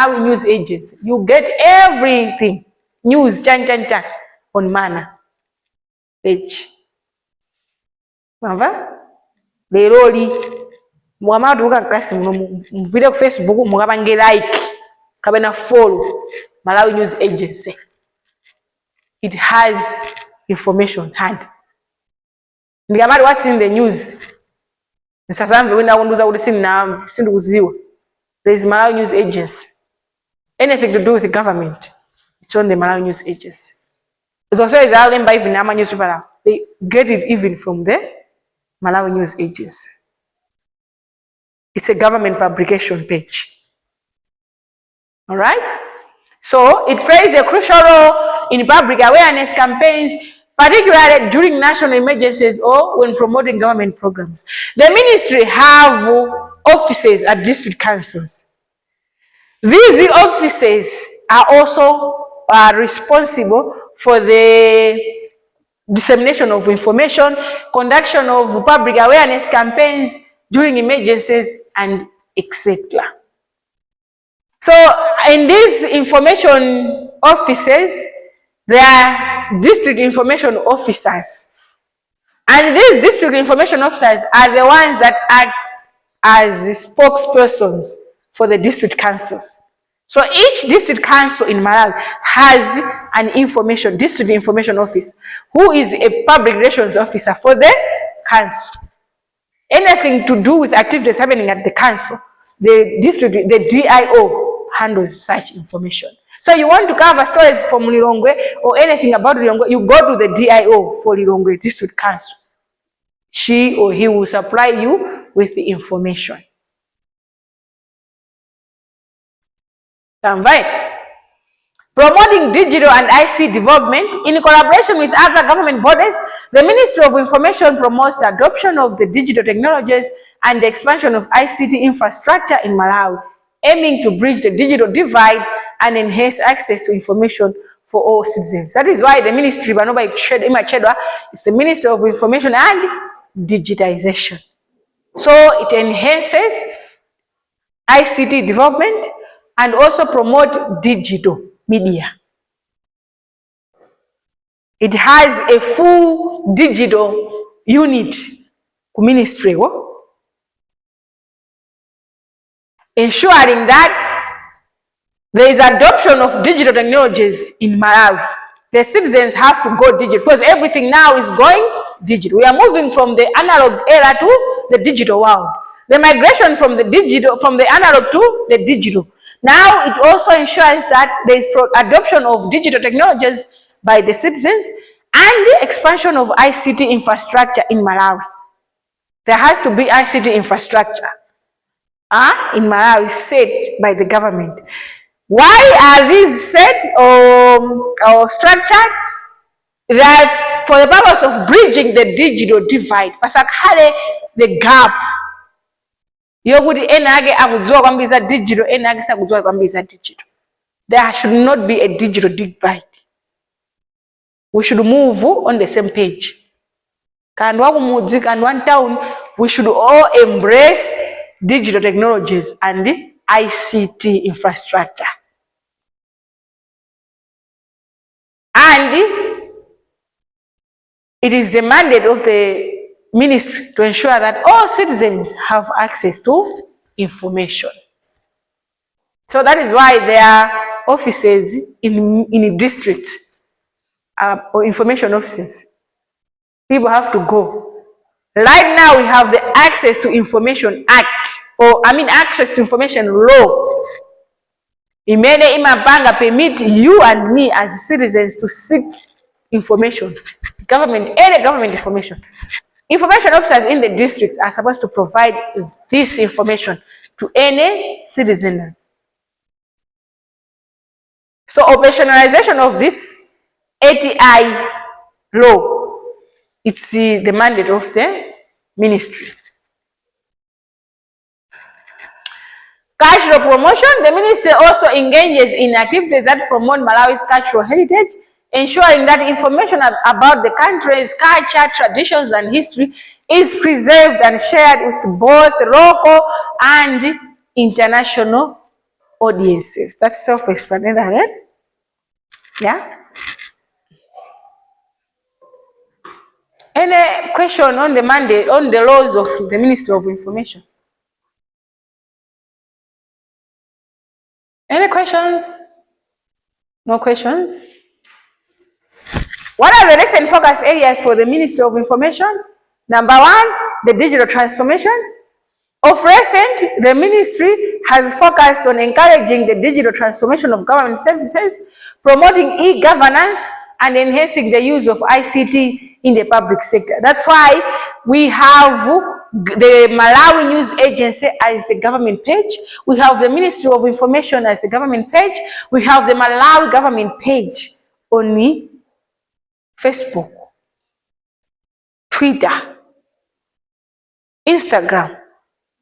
Malawi news agency. You get everything. News, chan on Mana page. Mwava? Leroli. Mwama tuka klasi mpile ku Facebook mwabange like. Kabena follow Malawi news agency. It has information hand. Ndikamari what's in the news. Nsazamve wenda kunduza kuti sindu kuziwa. There is Malawi news agency. Anything to do with the government, it's on the Malawi news agency. It's also by even Ama newspaper. They get it even from the Malawi news agency. It's a government publication page. All right. So it plays a crucial role in public awareness campaigns, particularly during national emergencies or when promoting government programs. The ministry have offices at district councils. These offices are also responsible for the dissemination of information, conduction of public awareness campaigns during emergencies, and etc. So in these information offices, there are district information officers. And these district information officers are the ones that act as spokespersons for the district councils. So each district council in Malawi has an district information office, who is a public relations officer for the council. Anything to do with activities happening at the council, the DIO handles such information. So you want to cover stories from Lilongwe or anything about Lilongwe, you go to the DIO for Lilongwe District Council. She or he will supply you with the information. Right. Promoting digital and IC development in collaboration with other government bodies, the Ministry of Information promotes the adoption of the digital technologies and the expansion of ICT infrastructure in Malawi, aiming to bridge the digital divide and enhance access to information for all citizens. That is why the ministry, is the Ministry of Information and Digitization. So it enhances ICT development and also promote digital media. It has a full digital unit ministry, ensuring that there is adoption of digital technologies in Malawi. The citizens have to go digital because everything now is going digital. We are moving from the analog era to the digital world. The migration from the analog to the digital. Now it also ensures that there is adoption of digital technologies by the citizens and the expansion of ICT infrastructure in Malawi. There has to be ICT infrastructure in Malawi set by the government. Why are these set or structured? That for the purpose of bridging the digital divide. Pasakale the gap. Yoguti enage akujua kwambiza digital, enage sakujua kwambiza digital. There should not be a digital divide. We should move on the same page. Kandwa kumudzi, kandwa town, we should all embrace digital technologies and the ICT infrastructure. And it is the mandate of the ministry to ensure that all citizens have access to information. So that is why there are offices in districts or information offices. People have to go. Right now we have the Access to Information Act, Access to Information Law. Imene imapanga permit you and me as citizens to seek information. Any government information. Information officers in the districts are supposed to provide this information to any citizen. So operationalization of this ATI law, it's the mandate of the ministry. Cultural promotion, the ministry also engages in activities that promote Malawi's cultural heritage, ensuring that information about the country's culture, traditions, and history is preserved and shared with both local and international audiences. That's self-explanatory, right? Yeah. Any question on the mandate, on the laws of the Ministry of Information? Any questions? No questions? What are the recent focus areas for the Ministry of Information? Number one, the digital transformation. Of recent, the ministry has focused on encouraging the digital transformation of government services, promoting e-governance, and enhancing the use of ICT in the public sector. That's why we have the Malawi News Agency as the government page. We have the Ministry of Information as the government page. We have the Malawi government page on Facebook, Twitter, Instagram.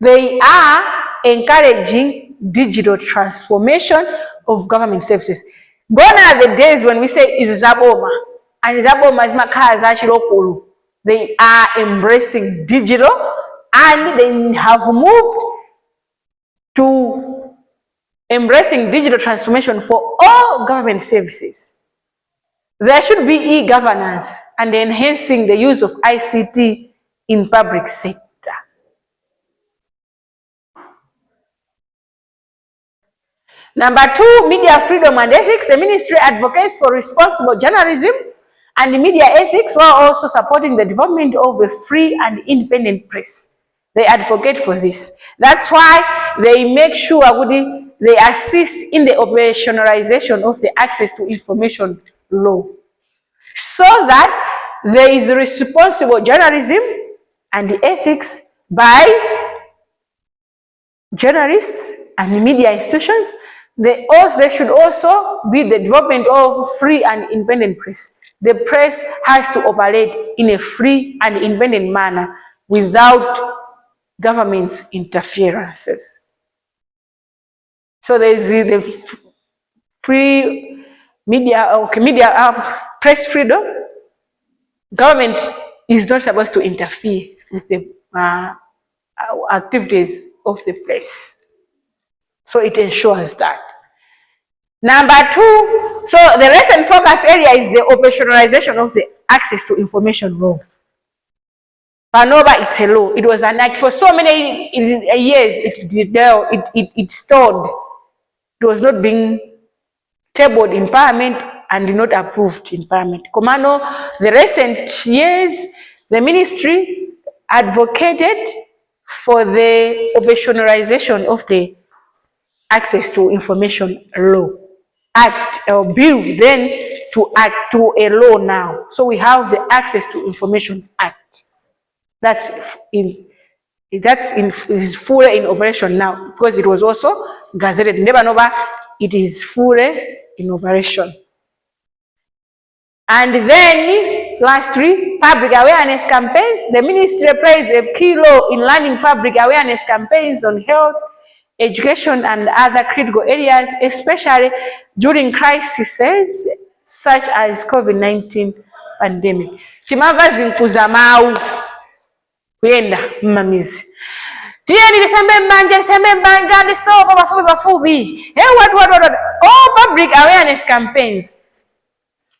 They are encouraging digital transformation of government services. Gone are the days when we say is Zaboma, and Zaboma is Makazashirokuru. They are embracing digital and they have moved to embracing digital transformation for all government services. There should be e-governance and enhancing the use of ICT in public sector. Number two, media freedom and ethics. The ministry advocates for responsible journalism and media ethics while also supporting the development of a free and independent press. They advocate for this. That's why they make sure they assist in the operationalization of the access to information law, so that there is responsible journalism and ethics by journalists and media institutions. They should also be the development of free and independent press. The press has to operate in a free and independent manner without government's interferences. So there is the free media, press freedom. Government is not supposed to interfere with the activities of the press. So it ensures that. Number two, so the recent focus area is the operationalization of the access to information law. Panova, it's a law. It was an act for so many years. It stalled. It was not being tabled in Parliament and not approved in Parliament. Komano, the recent years, the ministry advocated for the operationalization of the access to information law act or bill, then to act to a law now. So we have the Access to Information Act. Is fully in operation now because it was also gazetted. Never know, it is fully in operation. And then, lastly, public awareness campaigns. The ministry plays a key role in running public awareness campaigns on health, education, and other critical areas, especially during crises such as COVID-19 pandemic. Chimava zinkuza mau kuyenda mmamizi. Tieni lisembe mbanja lisopo bafubi. What. All public awareness campaigns.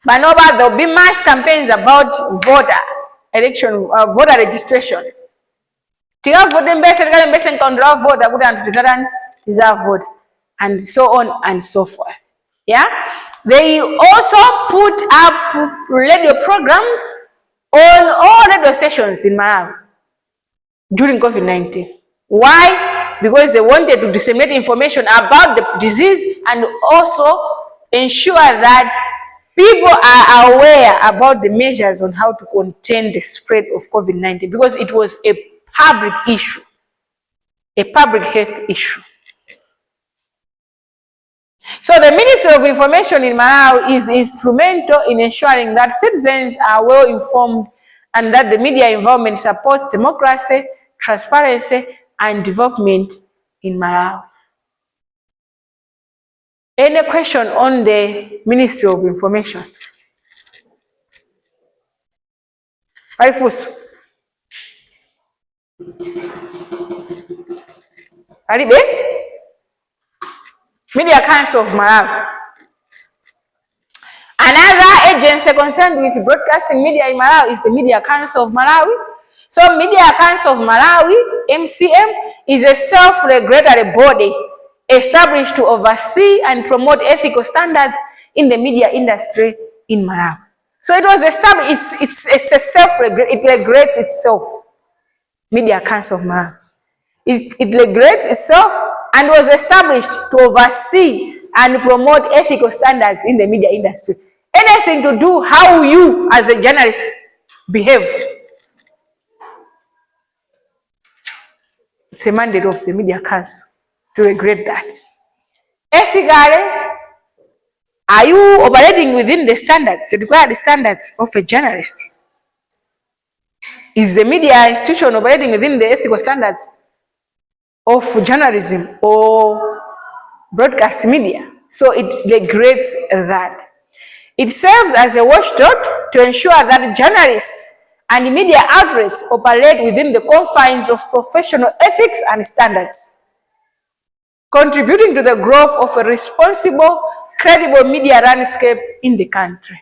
But no, there'll be mass campaigns about voter registration. And so on and so forth. Yeah. They also put up radio programs on all radio stations in Malawi during COVID-19. Why? Because they wanted to disseminate information about the disease and also ensure that people are aware about the measures on how to contain the spread of COVID-19, because it was a public issue, a public health issue. So the Ministry of Information in Malawi is instrumental in ensuring that citizens are well informed and that the media involvement supports democracy, transparency, and development in Malawi. Any question on the Ministry of Information? Arifusu. Aribe? Media Council of Malawi. Another agency concerned with broadcasting media in Malawi is the Media Council of Malawi. So Media Council of Malawi, MCM, is a self-regulatory body established to oversee and promote ethical standards in the media industry in Malawi. So it was established, it's a self-regulatory, it regulates itself. Media Council of Malawi. It regulates itself and was established to oversee and promote ethical standards in the media industry. Anything to do how you as a journalist behave. It's a mandate of the Media Council to regulate that. Ethically, are you operating within the standards, the required standards of a journalist? Is the media institution operating within the ethical standards of journalism or broadcast media? So it regulates that. It serves as a watchdog to ensure that journalists and media outlets operate within the confines of professional ethics and standards, contributing to the growth of a responsible, credible media landscape in the country.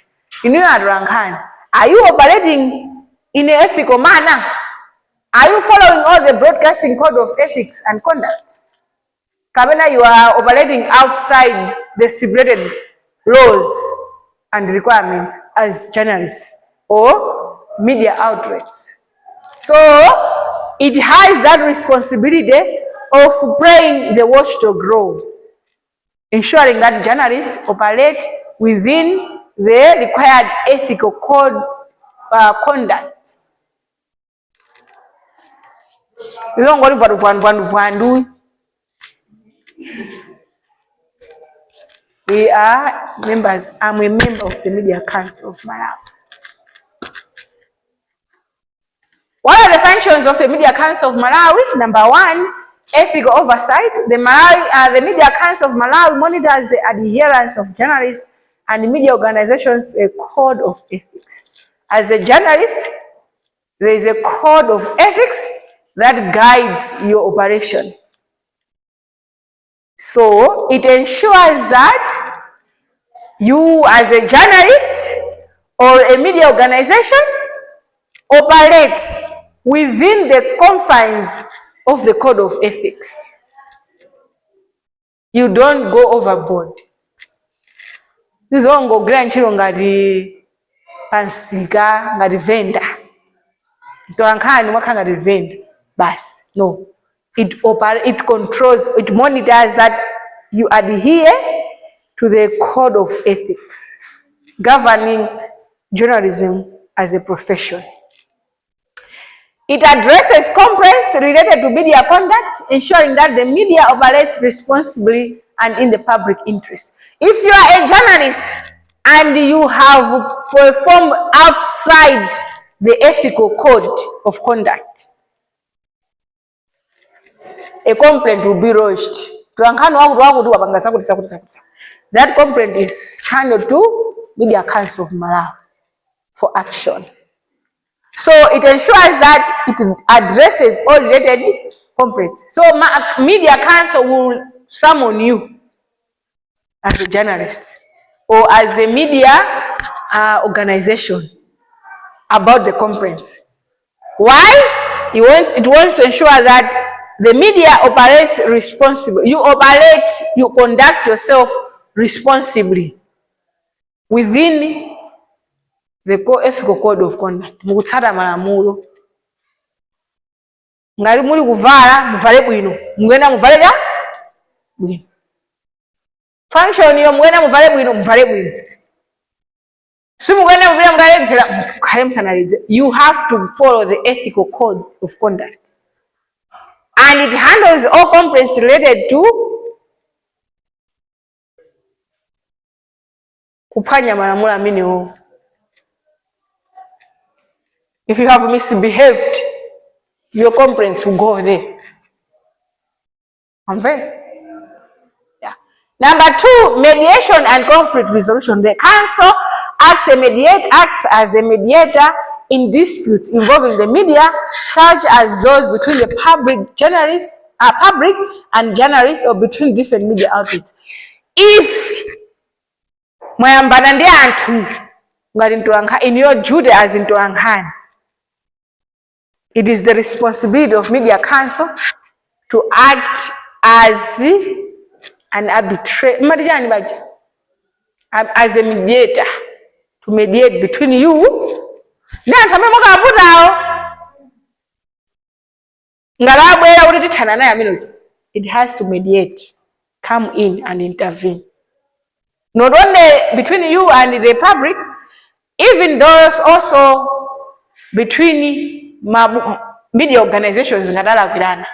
Are you operating in an ethical manner? Are you following all the broadcasting code of ethics and conduct? Kabena, you are operating outside the stipulated laws and requirements as journalists or media outlets. So it has that responsibility of playing the watchdog role, ensuring that journalists operate within the required ethical code conduct. We are members. I'm a member of the Media Council of Malawi. What are the functions of the Media Council of Malawi? Number one, ethical oversight. The Media Council of Malawi monitors the adherence of journalists and media organizations a code of ethics. As a journalist, there is a code of ethics that guides your operation. So it ensures that you as a journalist or a media organization operate within the confines of the code of ethics. You don't go overboard. This is one go grandchildren ngati pansika ngati vendor. Toankani mwakanga ngati vendor. Bas, no. It controls, it monitors that you adhere to the code of ethics governing journalism as a profession. It addresses complaints related to media conduct, ensuring that the media operates responsibly and in the public interest. If you are a journalist and you have performed outside the ethical code of conduct, a complaint will be lodged. That complaint is channeled to Media Council of Malawi for action. So it ensures that it addresses all related complaints. So Media Council will summon you as a journalist or as a media organization about the complaints. Why? It wants to ensure that the media operates responsibly. You conduct yourself responsibly within the ethical code of conduct. Mukutsata malamulo. Ngari muli kuvala, muvale bwino. Mugenda muvale ja? Bwino. Function yo mugenda muvale bwino, muvale bwino. Si mugenda muvale you have to follow the ethical code of conduct. And it handles all complaints related to kuphwanya malamulo amenewo. If you have misbehaved, your complaints will go there. Yeah. Number two, mediation and conflict resolution. The council acts as a mediator in disputes involving the media, such as those between the public journalists public and journalists or between different media outlets. If mwayambana ndi anthu ngati mtolankhani in your duty as mtolankhani, it is the responsibility of Media Council to act as an arbitrator, as a mediator, to mediate between you ndi anthu amene mukaputawo ngalabwera kuti tithana naye amene. It has to mediate, come in and intervene. Not only between you and the public, even those also between media organizations ngadalakwirana.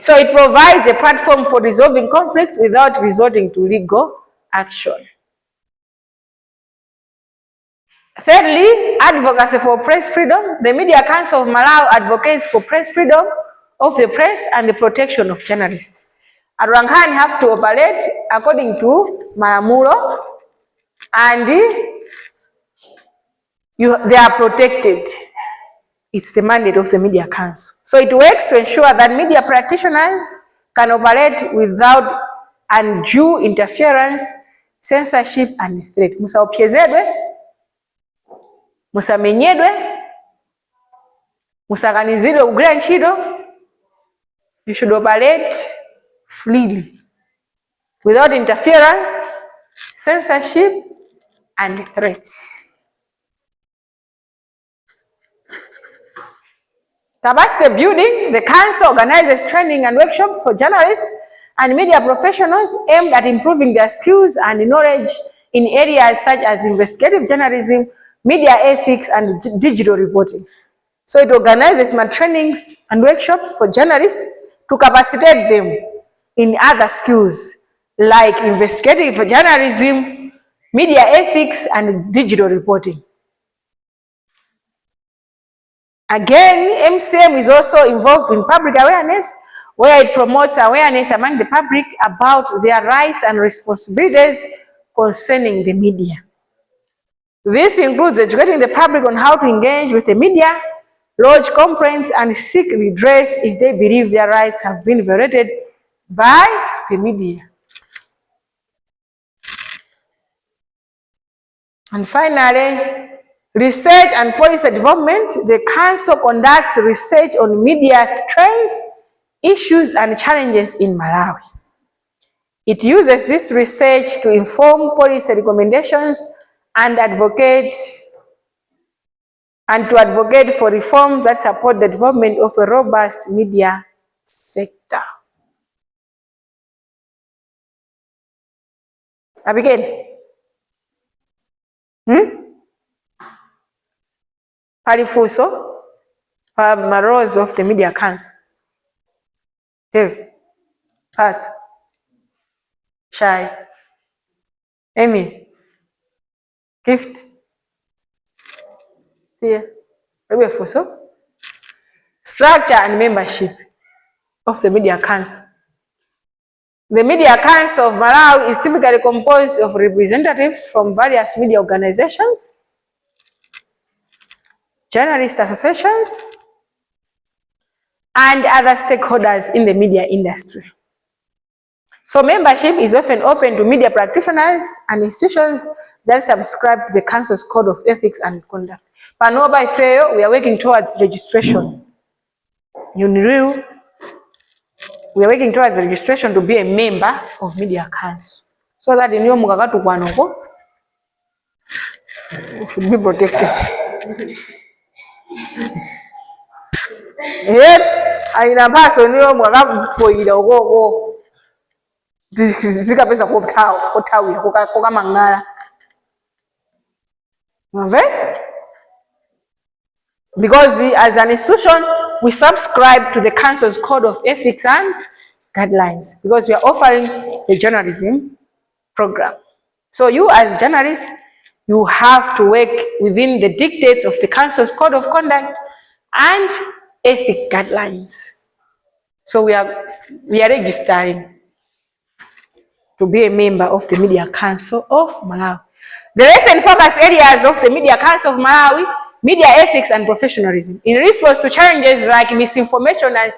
So it provides a platform for resolving conflicts without resorting to legal action. Thirdly, advocacy for press freedom. The Media Council of Malawi advocates for press freedom of the press and the protection of journalists. Atolankhani have to operate according to malamulo, and they are protected. It's the mandate of the Media Council. So it works to ensure that media practitioners can operate without undue interference, censorship, and threat. Musaopsezedwe, musamenyedwe, musakanizidwe kugwira ntchito. You should operate freely, without interference, censorship, and threats. Capacity building. The council organizes training and workshops for journalists and media professionals aimed at improving their skills and knowledge in areas such as investigative journalism, media ethics, and digital reporting. So it organizes trainings and workshops for journalists to capacitate them in other skills like investigative journalism, media ethics, and digital reporting. Again, MCM is also involved in public awareness, where it promotes awareness among the public about their rights and responsibilities concerning the media. This includes educating the public on how to engage with the media, lodge complaints, and seek redress if they believe their rights have been violated by the media. And finally, research and policy development. The council conducts research on media trends, issues, and challenges in Malawi. It uses this research to inform policy recommendations and advocate for reforms that support the development of a robust media sector. I begin. Palifuso, roles of the Media Council. Dave, Pat, Shai, Amy, Gift, here, structure and membership of the Media Council. The Media Council of Malawi is typically composed of representatives from various media organizations, journalist associations, and other stakeholders in the media industry. So membership is often open to media practitioners and institutions that subscribe to the Council's Code of Ethics and Conduct. Pano by fail, we are working towards registration. UNIRU, we are working towards registration to be a member of Media Council, so that in your mugagatu kwanoko should be protected. Yes, aina baso niyo mwakafoyira okoko zikapeza kotawira kokamangala. Because as an institution, we subscribe to the Council's Code of Ethics and Guidelines, because we are offering a journalism program. So you as journalists, you have to work within the dictates of the Council's Code of Conduct and Ethics Guidelines. So we are registering to be a member of the Media Council of Malawi. The recent focus areas of the Media Council of Malawi media ethics and professionalism. In response to challenges like misinformation and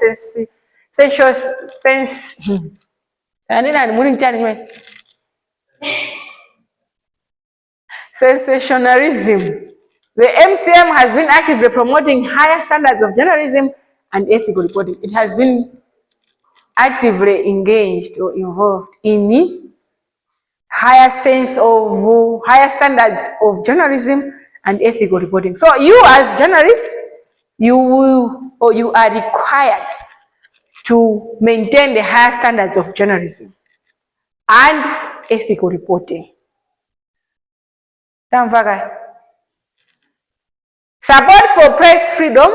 sensationalism, the MCM has been actively promoting higher standards of journalism and ethical reporting. It has been actively engaged or involved in higher standards of journalism and ethical reporting. So you as journalists, you are required to maintain the higher standards of journalism and ethical reporting. Support for press freedom.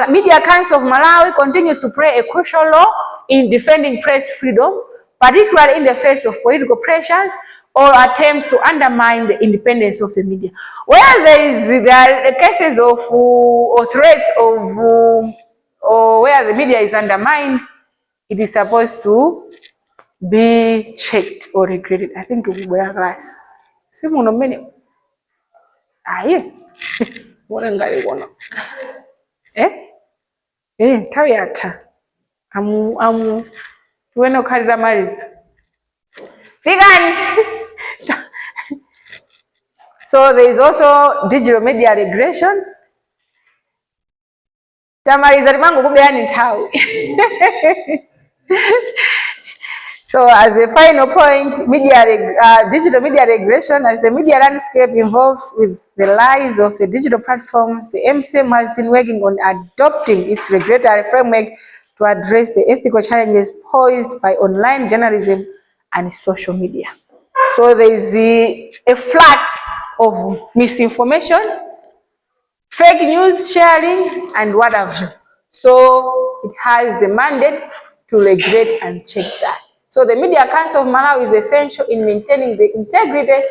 Media Council of Malawi continues to play a crucial role in defending press freedom, particularly in the face of political pressures or attempts to undermine the independence of the media. Where there are cases of or threats of or where the media is undermined, it is supposed to be checked or regulated. I think we wear glass. Simuno many. Aye. Kariata. Tuweno kalira maliza. Figani. So there is also digital media regulation. Tamaliza limangu kubeani tawi. So as a final point, digital media regulation, as the media landscape evolves with the rise of the digital platforms, the MCM has been working on adopting its regulatory framework to address the ethical challenges posed by online journalism and social media. So there is a flux of misinformation, fake news sharing, and what have you. So it has the mandate to regulate and check that. So the Media Council of Malawi is essential in maintaining the integrity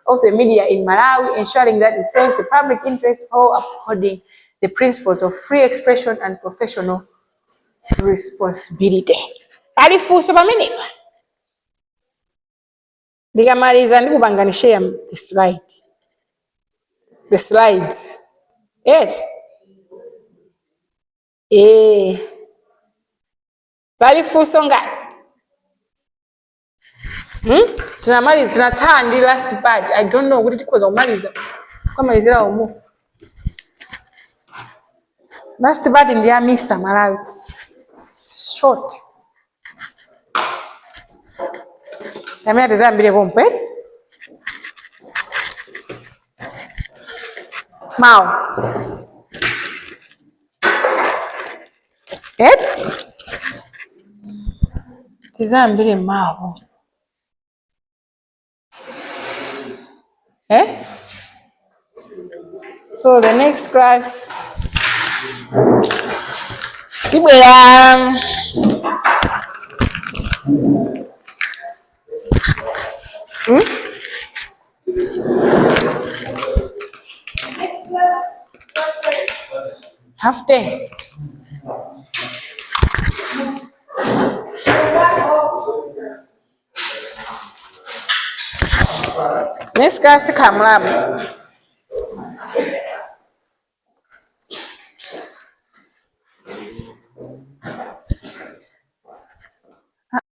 of the media in Malawi, ensuring that it serves the public interest while upholding the principles of free expression and professional responsibility. Alifuso pamene ndikamaliza ndikupanganishia the slides. Yes. Alifuso ngati tunamaliza tunatsandi last part. I don't know kuti tikhoza kumaliza kwamalizira umu. Last part ndiyamisa Malawi. Short. Tamia tezambire pompe. Mau. Tezambire mau. So the next class half day. Next class to come lab.